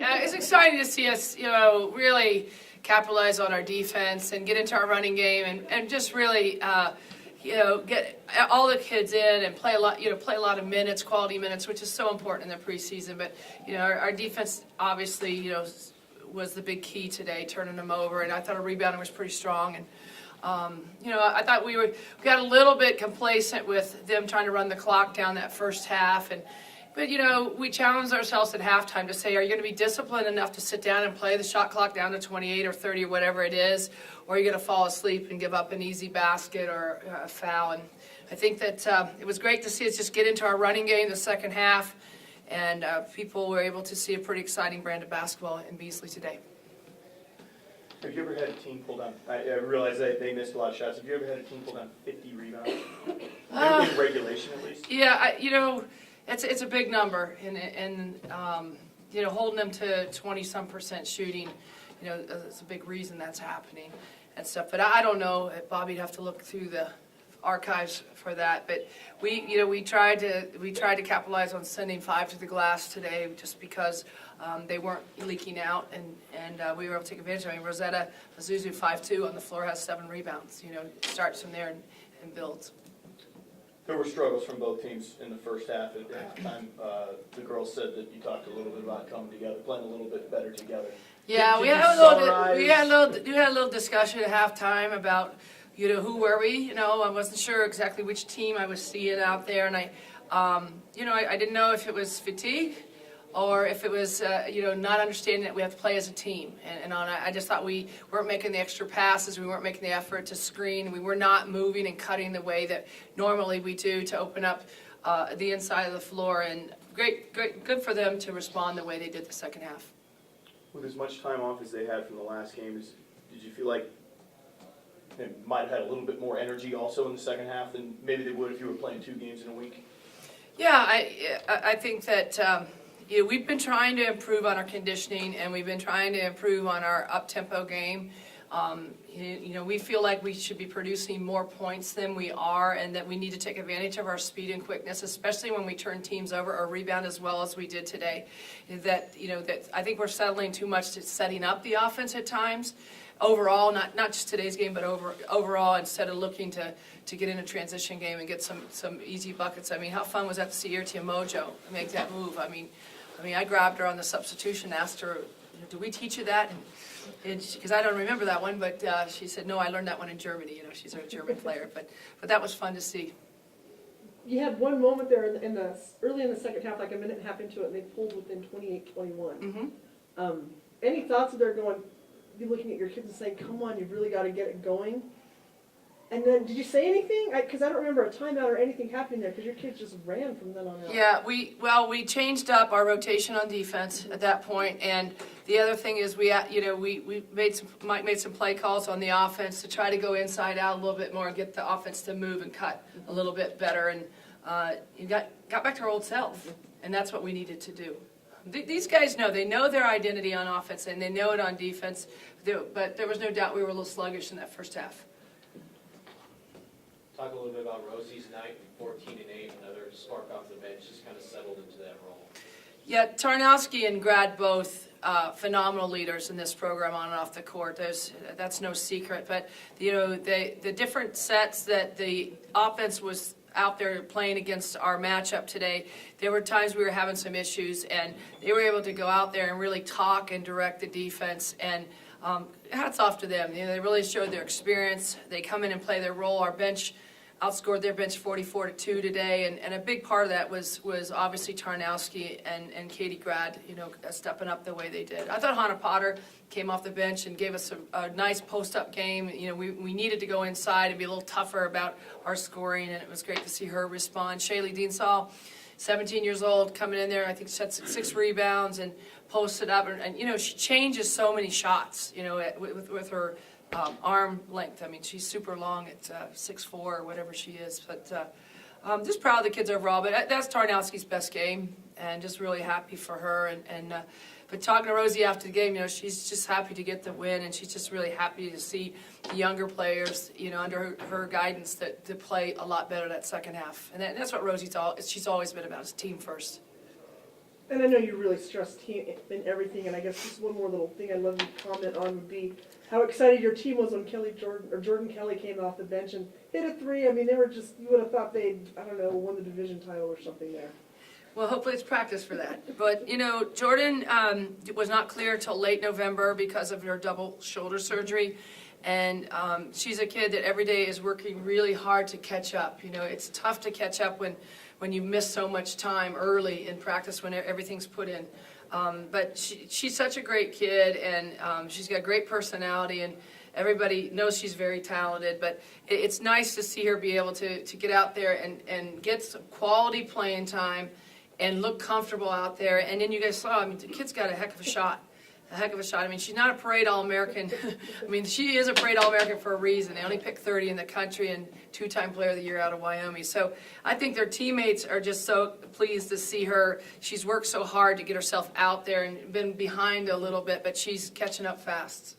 Yeah, it's exciting to see us, really capitalize on our defense and get into our running game and just really, get all the kids in and play a lot of minutes, quality minutes, which is so important in the preseason. But, our defense obviously, was the big key today, turning them over. And I thought our rebounding was pretty strong. And, I thought we got a little bit complacent with them trying to run the clock down that first half. But, we challenged ourselves at halftime to say, are you going to be disciplined enough to sit down and play the shot clock down to 28 or 30 or whatever it is, or are you going to fall asleep and give up an easy basket or a foul? And I think that it was great to see us just get into our running game the second half, and people were able to see a pretty exciting brand of basketball in Beasley today. Have you ever had a team pull down, I realize that they missed a lot of shots, have you ever had a team pull down 50 rebounds? In regulation at least? Yeah, it's a big number, and holding them to 20-some% shooting, it's a big reason that's happening and stuff. But I don't know, Bobby'd have to look through the archives for that. But we tried to capitalize on sending 5 to the glass today, just because they weren't leaking out, and we were able to take advantage of it. I mean, Rosetta Azuzu 5'2" on the floor has 7 rebounds. Starts from there and builds. There were struggles from both teams in the first half. At the time, the girls said that you talked a little bit about coming together, playing a little bit better together. Yeah, we had a little discussion at halftime about who were we. I wasn't sure exactly which team I was seeing out there, and I didn't know if it was fatigue or if it was not understanding that we have to play as a team. And I just thought we weren't making the extra passes, we weren't making the effort to screen, we were not moving and cutting the way that normally we do to open up the inside of the floor. And good for them to respond the way they did the second half. With as much time off as they had from the last game, did you feel like they might have had a little bit more energy also in the second half than maybe they would if you were playing 2 games in a week? Yeah, I think that we've been trying to improve on our conditioning, and we've been trying to improve on our up-tempo game. We feel like we should be producing more points than we are, and that we need to take advantage of our speed and quickness, especially when we turn teams over or rebound as well as we did today. That I think we're settling too much to setting up the offense at times. Overall, not just today's game, but overall, instead of looking to get in a transition game and get some easy buckets. I mean, how fun was that to see Irtia Mojo make that move? I mean, I grabbed her on the substitution, asked her, "Do we teach you that?" Because I don't remember that one, but she said, "No, I learned that one in Germany." She's a German player, but that was fun to see. You had one moment there early in the second half, like a minute and a half into it, and they pulled within 28-21. Mm-hmm. Any thoughts of you looking at your kids and saying, "Come on, you've really got to get it going"? And then, did you say anything? Because I don't remember a timeout or anything happening there, because your kids just ran from then on out. Yeah, we changed up our rotation on defense at that point, and the other thing is we made some play calls on the offense to try to go inside out a little bit more and get the offense to move and cut a little bit better, and you got back to our old self, and that's what we needed to do. These guys they know their identity on offense, and they know it on defense, but there was no doubt we were a little sluggish in that first half. Talk a little bit about Rosie's night, 14-8, another spark off the bench, just kind of settled into that role. Yeah, Tarnowski and Grad both phenomenal leaders in this program on and off the court. That's no secret. But the different sets that the offense was out there playing against our matchup today, there were times we were having some issues, and they were able to go out there and really talk and direct the defense. And hats off to them. They really showed their experience. They come in and play their role. Our bench outscored their bench 44-2 today, and a big part of that was obviously Tarnowski and Katie Grad, stepping up the way they did. I thought Hannah Potter came off the bench and gave us a nice post-up game. We needed to go inside and be a little tougher about our scoring, and it was great to see her respond. Shaylee Deansall, 17 years old, coming in there. I think she had 6 rebounds and posted up, and she changes so many shots, with her arm length. I mean, she's super long at 6'4" or whatever she is. But just proud of the kids overall. But that's Tarnowski's best game, and just really happy for her. But talking to Rosie after the game, she's just happy to get the win, and she's just really happy to see the younger players, under her guidance to play a lot better that second half. And that's what she's always been about, is team first. And I know you really stress team in everything, and I guess just one more little thing I'd love you to comment on would be how excited your team was when Jordan Kelly came off the bench and hit a three. I mean, they were just, you would have thought they'd, I don't know, won the division title or something there. Well, hopefully it's practice for that. But, you know, Jordan was not clear till late November because of her double shoulder surgery. And she's a kid that every day is working really hard to catch up. You know, it's tough to catch up when you miss so much time early in practice when everything's put in. But she's such a great kid, and she's got great personality, and everybody knows she's very talented. But it's nice to see her be able to get out there and get some quality playing time and look comfortable out there. And then you guys saw, I mean, the kid's got a heck of a shot. A heck of a shot. I mean, she's not a parade All-American. I mean, she is a parade All-American for a reason. They only picked 30 in the country and two-time player of the year out of Wyoming. So I think their teammates are just so pleased to see her. She's worked so hard to get herself out there and been behind a little bit, but she's catching up fast.